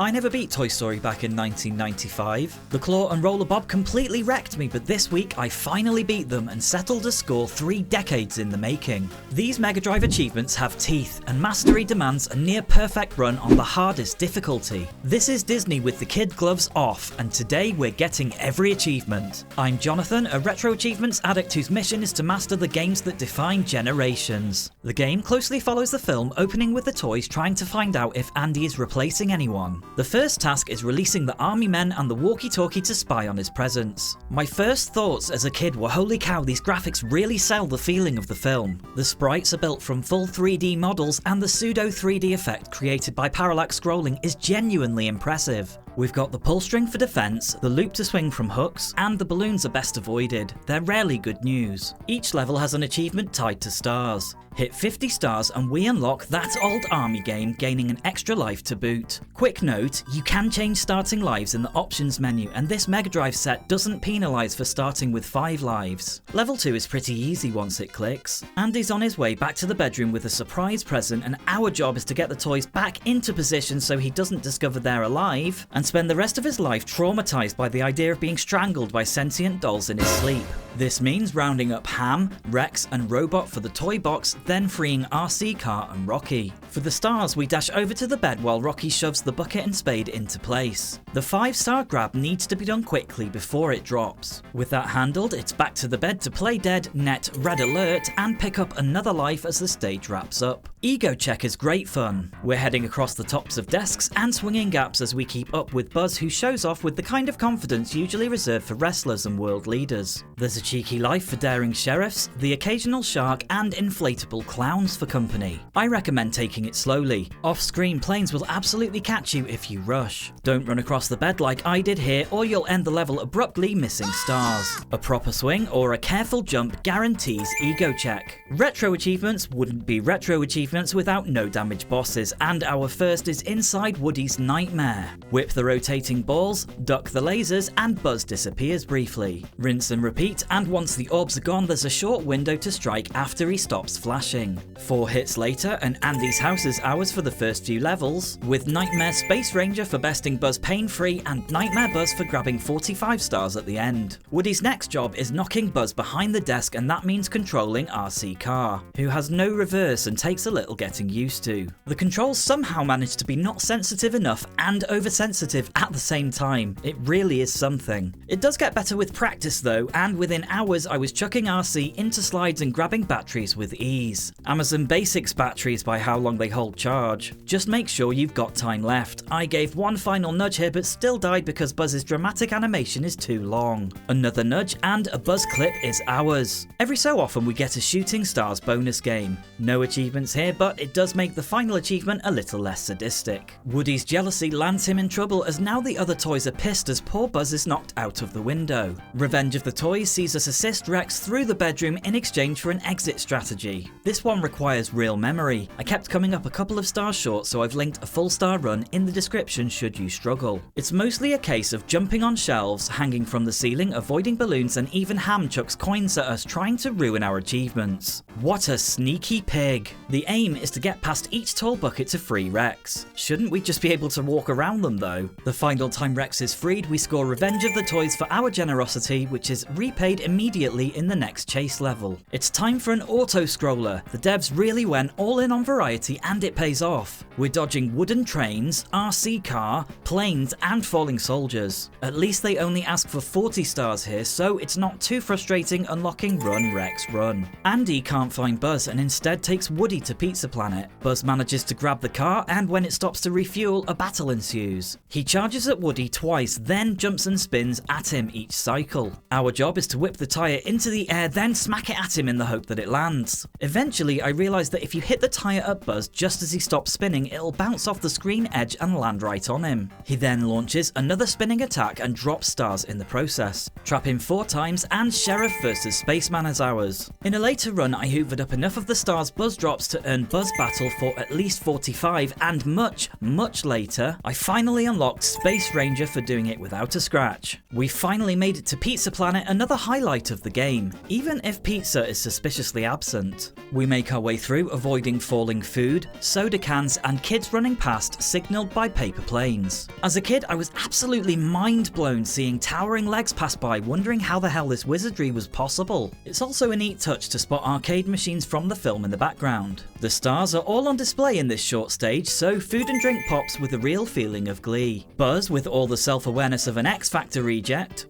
I never beat Toy Story back in 1995. The Claw and Roller Bob completely wrecked me, but this week I finally beat them and settled a score 3 decades in the making. These MegaDrive achievements have teeth, and mastery demands a near perfect run on the hardest difficulty. This is Disney with the kid gloves off, and today we're getting every achievement. I'm Jonathan, a Retro Achievements addict whose mission is to master the games that define generations. The game closely follows the film, opening with the toys trying to find out if Andy is replacing anyone. The first task is releasing the army men and the walkie-talkie to spy on his presence. My first thoughts as a kid were, holy cow, these graphics really sell the feeling of the film. The sprites are built from full 3D models, and the pseudo 3D effect created by parallax scrolling is genuinely impressive. We've got the pull string for defense, the loop to swing from hooks, and the balloons are best avoided. They're rarely good news. Each level has an achievement tied to stars. Hit 50 stars and we unlock that old army game, gaining an extra life to boot. Quick note, you can change starting lives in the options menu, and this MegaDrive set doesn't penalise for starting with 5 lives. Level 2 is pretty easy once it clicks. Andy's on his way back to the bedroom with a surprise present, and our job is to get the toys back into position so he doesn't discover they're alive, and spend the rest of his life traumatised by the idea of being strangled by sentient dolls in his sleep. This means rounding up Ham, Rex and Robot for the toy box, then freeing RC Car and Rocky. For the stars, we dash over to the bed while Rocky shoves the bucket and spade into place. The 5-star grab needs to be done quickly before it drops. With that handled, it's back to the bed to play dead, net red alert, and pick up another life as the stage wraps up. Ego check is great fun. We're heading across the tops of desks and swinging gaps as we keep up with Buzz, who shows off with the kind of confidence usually reserved for wrestlers and world leaders. There's a cheeky life for daring sheriffs, the occasional shark, and inflatable clowns for company. I recommend taking it slowly. Off-screen planes will absolutely catch you if you rush. Don't run across the bed like I did here, or you'll end the level abruptly missing stars. A proper swing or a careful jump guarantees ego check. Retro Achievements wouldn't be Retro Achievements without no damage bosses, and our first is inside Woody's nightmare. Whip the rotating balls, duck the lasers, and Buzz disappears briefly. Rinse and repeat, and once the orbs are gone, there's a short window to strike after he stops flashing. 4 hits later, and Andy's house is ours for the first few levels, with Nightmare Space Ranger for besting Buzz pain-free and Nightmare Buzz for grabbing 45 stars at the end. Woody's next job is knocking Buzz behind the desk, and that means controlling RC Car, who has no reverse and takes a little getting used to. The controls somehow manage to be not sensitive enough and oversensitive at the same time. It really is something. It does get better with practice though, and within hours I was chucking RC into slides and grabbing batteries with ease. Amazon Basics batteries by how long they hold charge. Just make sure you've got time left. I gave one final nudge here but still died because Buzz's dramatic animation is too long. Another nudge and a Buzz clip is ours. Every so often we get a Shooting Stars bonus game. No achievements here, but it does make the final achievement a little less sadistic. Woody's jealousy lands him in trouble as now the other toys are pissed as poor Buzz is knocked out of the window. Revenge of the Toys sees us assist Rex through the bedroom in exchange for an exit strategy. This one requires real memory. I kept coming up a couple of stars short, so I've linked a full star run in the description should you struggle. It's mostly a case of jumping on shelves, hanging from the ceiling, avoiding balloons, and even Ham chucks coins at us trying to ruin our achievements. What a sneaky pig. The aim is to get past each tall bucket to free Rex. Shouldn't we just be able to walk around them though? The final time Rex is freed, we score Revenge of the Toys for our generosity, which is repaid immediately in the next chase level. It's time for an auto-scroller. The devs really went all in on variety and it pays off. We're dodging wooden trains, RC Car, planes, and falling soldiers. At least they only ask for 40 stars here, so it's not too frustrating unlocking Run Rex Run. Andy can't find Buzz and instead takes Woody to Pizza Planet. Buzz manages to grab the car, and when it stops to refuel, a battle ensues. He charges at Woody twice, then jumps and spins at him each cycle. Our job is to whip the tyre into the air, then smack it at him in the hope that it lands. Eventually, I realised that if you hit the tyre at Buzz just as he stops spinning, it'll bounce off the screen edge and land right on him. He then launches another spinning attack and drops stars in the process. Trap him 4 times, and Sheriff vs Spaceman is ours. In a later run, I hoovered up enough of the stars Buzz drops to earn Buzz Battle for at least 45, and much, much later, I finally unlocked Space Ranger for doing it without a scratch. We finally made it to Pizza Planet, another highlight of the game, even if pizza is suspiciously absent. We make our way through, avoiding falling food, soda cans, and kids running past, signalled by paper planes. As a kid, I was absolutely mind blown seeing towering legs pass by, wondering how the hell this wizardry was possible. It's also a neat touch to spot arcade machines from the film in the background. The stars are all on display in this short stage, so food and drink pops with a real feeling of glee. Buzz with all the self-awareness of an X Factor reject.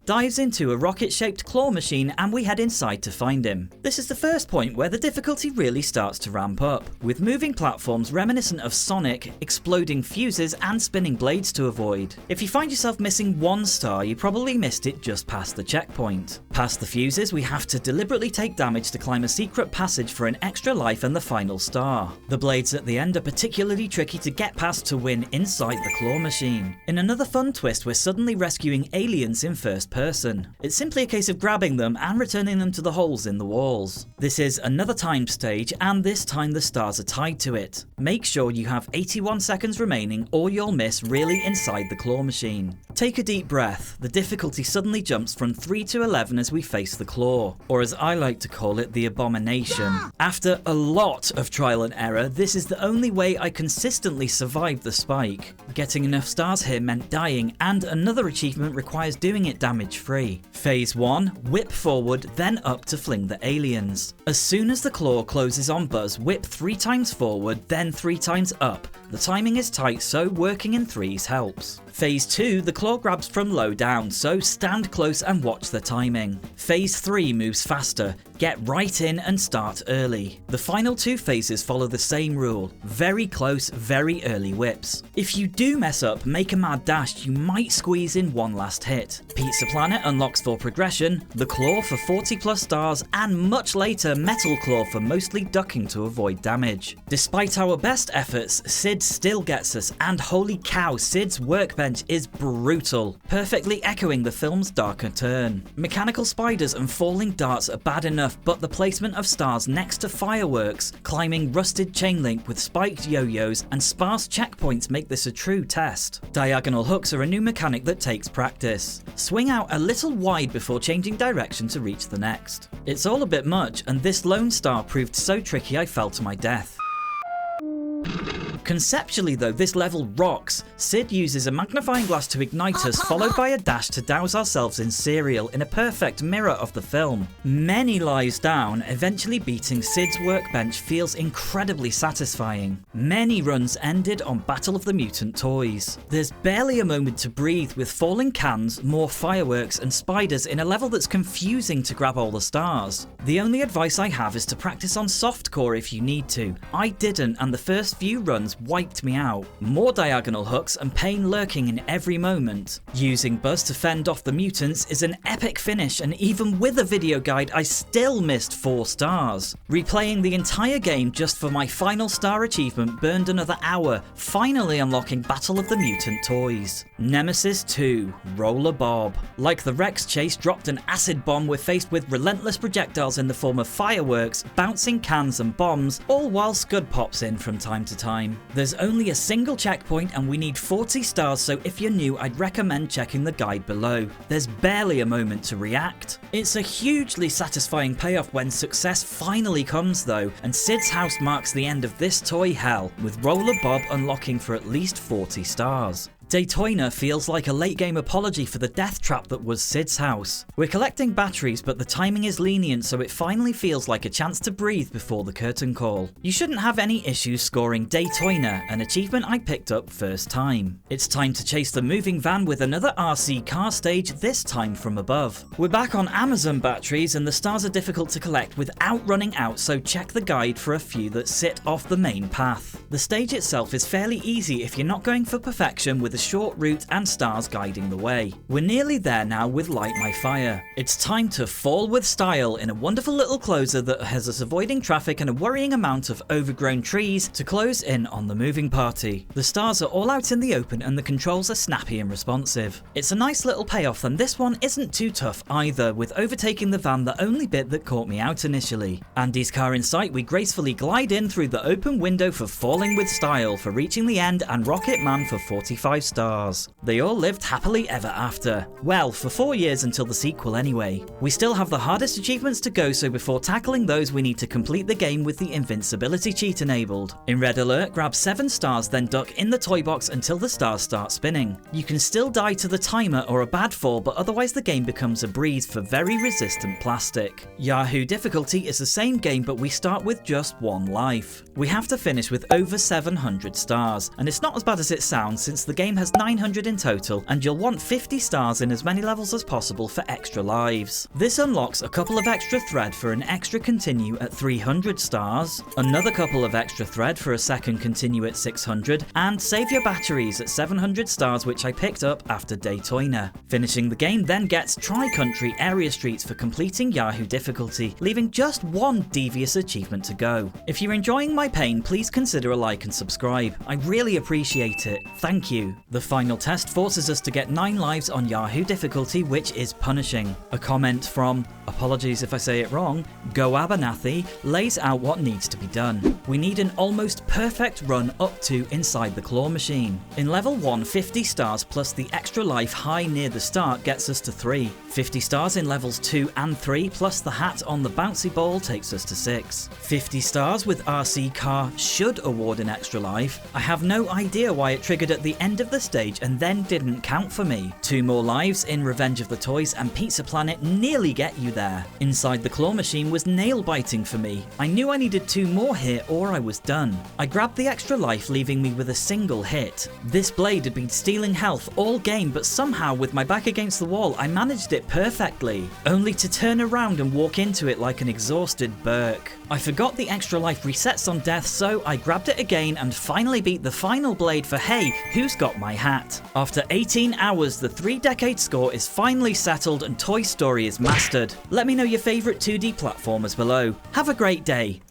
Dives into a rocket-shaped claw machine, and we head inside to find him. This is the first point where the difficulty really starts to ramp up, with moving platforms reminiscent of Sonic, exploding fuses, and spinning blades to avoid. If you find yourself missing one star, you probably missed it just past the checkpoint. Past the fuses, we have to deliberately take damage to climb a secret passage for an extra life and the final star. The blades at the end are particularly tricky to get past to win inside the claw machine. In another fun twist, we're suddenly rescuing aliens in first person. It's simply a case of grabbing them and returning them to the holes in the walls. This is another timed stage, and this time the stars are tied to it. Make sure you have 81 seconds remaining or you'll miss really inside the claw machine. Take a deep breath. The difficulty suddenly jumps from 3 to 11 as we face the claw, or as I like to call it, the abomination. After a lot of trial and error, this is the only way I consistently survived the spike. Getting enough stars here meant dying, and another achievement requires doing it damage-free. Phase 1, whip forward, then up to fling the aliens. As soon as the claw closes on Buzz, whip 3 times forward, then 3 times up. The timing is tight, so working in threes helps. Phase 2, the claw grabs from low down, so stand close and watch the timing. Phase 3 moves faster. Get right in and start early. The final 2 phases follow the same rule. Very close, very early whips. If you do mess up, make a mad dash, you might squeeze in one last hit. Pizza Planet unlocks for progression, the claw for 40 plus stars, and much later Metal Claw for mostly ducking to avoid damage. Despite our best efforts, Sid still gets us, and holy cow, Sid's workbench is brutal, perfectly echoing the film's darker turn. Mechanical spiders and falling darts are bad enough, but the placement of stars next to fireworks, climbing rusted chain link with spiked yo-yos, and sparse checkpoints make this a true test. Diagonal hooks are a new mechanic that takes practice. Swing out a little wide before changing direction to reach the next. It's all a bit much, and this lone star proved so tricky I fell to my death. Conceptually though, this level rocks. Sid uses a magnifying glass to ignite us, followed by a dash to douse ourselves in cereal in a perfect mirror of the film. Many lies down, eventually beating Sid's workbench feels incredibly satisfying. Many runs ended on Battle of the Mutant toys. There's barely a moment to breathe, with falling cans, more fireworks and spiders in a level that's confusing to grab all the stars. The only advice I have is to practice on softcore if you need to. I didn't, and the first few runs wiped me out. More diagonal hooks and pain lurking in every moment. Using Buzz to fend off the mutants is an epic finish, and even with a video guide I still missed 4 stars. Replaying the entire game just for my final star achievement burned another hour, finally unlocking Battle of the Mutant toys. Nemesis 2, Roller Bob. Like the Rex chase dropped an acid bomb, we're faced with relentless projectiles in the form of fireworks, bouncing cans and bombs, all while Scud pops in from time to time. There's only a single checkpoint and we need 40 stars, so if you're new I'd recommend checking the guide below. There's barely a moment to react. It's a hugely satisfying payoff when success finally comes though, and Sid's house marks the end of this toy hell, with Roller Bob unlocking for at least 40 stars. Daytona feels like a late game apology for the death trap that was Sid's house. We're collecting batteries, but the timing is lenient, so it finally feels like a chance to breathe before the curtain call. You shouldn't have any issues scoring Daytona, an achievement I picked up first time. It's time to chase the moving van with another RC car stage, this time from above. We're back on Amazon batteries, and the stars are difficult to collect without running out, so check the guide for a few that sit off the main path. The stage itself is fairly easy if you're not going for perfection, with the short route and stars guiding the way. We're nearly there now with Light My Fire. It's time to fall with style in a wonderful little closer that has us avoiding traffic and a worrying amount of overgrown trees to close in on the moving party. The stars are all out in the open and the controls are snappy and responsive. It's a nice little payoff, and this one isn't too tough either, with overtaking the van the only bit that caught me out initially. Andy's car in sight, we gracefully glide in through the open window for falling with style, for reaching the end, and Rocket Man for 45 stars. They all lived happily ever after. Well, for 4 years until the sequel anyway. We still have the hardest achievements to go, so before tackling those we need to complete the game with the invincibility cheat enabled. In Red Alert, grab 7 stars, then duck in the toy box until the stars start spinning. You can still die to the timer or a bad fall, but otherwise the game becomes a breeze for very resistant plastic. Yahoo difficulty is the same game, but we start with just 1 life. We have to finish with over 700 stars, and it's not as bad as it sounds since the game has 900 in total, and you'll want 50 stars in as many levels as possible for extra lives. This unlocks a couple of extra thread for an extra continue at 300 stars, another couple of extra thread for a second continue at 600, and save your batteries at 700 stars, which I picked up after Daytona. Finishing the game then gets Tri-Country Area Streets for completing Yahoo difficulty, leaving just 1 devious achievement to go. If you're enjoying my pain, please consider a like and subscribe. I really appreciate it. Thank you. The final test forces us to get 9 lives on Yahoo difficulty, which is punishing. A comment from, apologies if I say it wrong, Go Abernathy lays out what needs to be done. We need an almost perfect run up to inside the claw machine. In level 1, 50 stars plus the extra life high near the start gets us to 3. 50 stars in levels 2 and 3 plus the hat on the bouncy ball takes us to 6. 50 stars with RC car should award an extra life. I have no idea why it triggered at the end of the stage and then didn't count for me. 2 more lives in Revenge of the Toys and Pizza Planet nearly get you there. Inside the claw machine was nail biting for me. I knew I needed 2 more here or I was done. I grabbed the extra life, leaving me with a single hit. This blade had been stealing health all game, but somehow with my back against the wall I managed it perfectly, only to turn around and walk into it like an exhausted Burke. I forgot the extra life resets on death, so I grabbed it again and finally beat the final blade for Hey, Who's Got My Hat? After 18 hours, the 3-decade score is finally settled and Toy Story is mastered. Let me know your favourite 2D platformers below. Have a great day.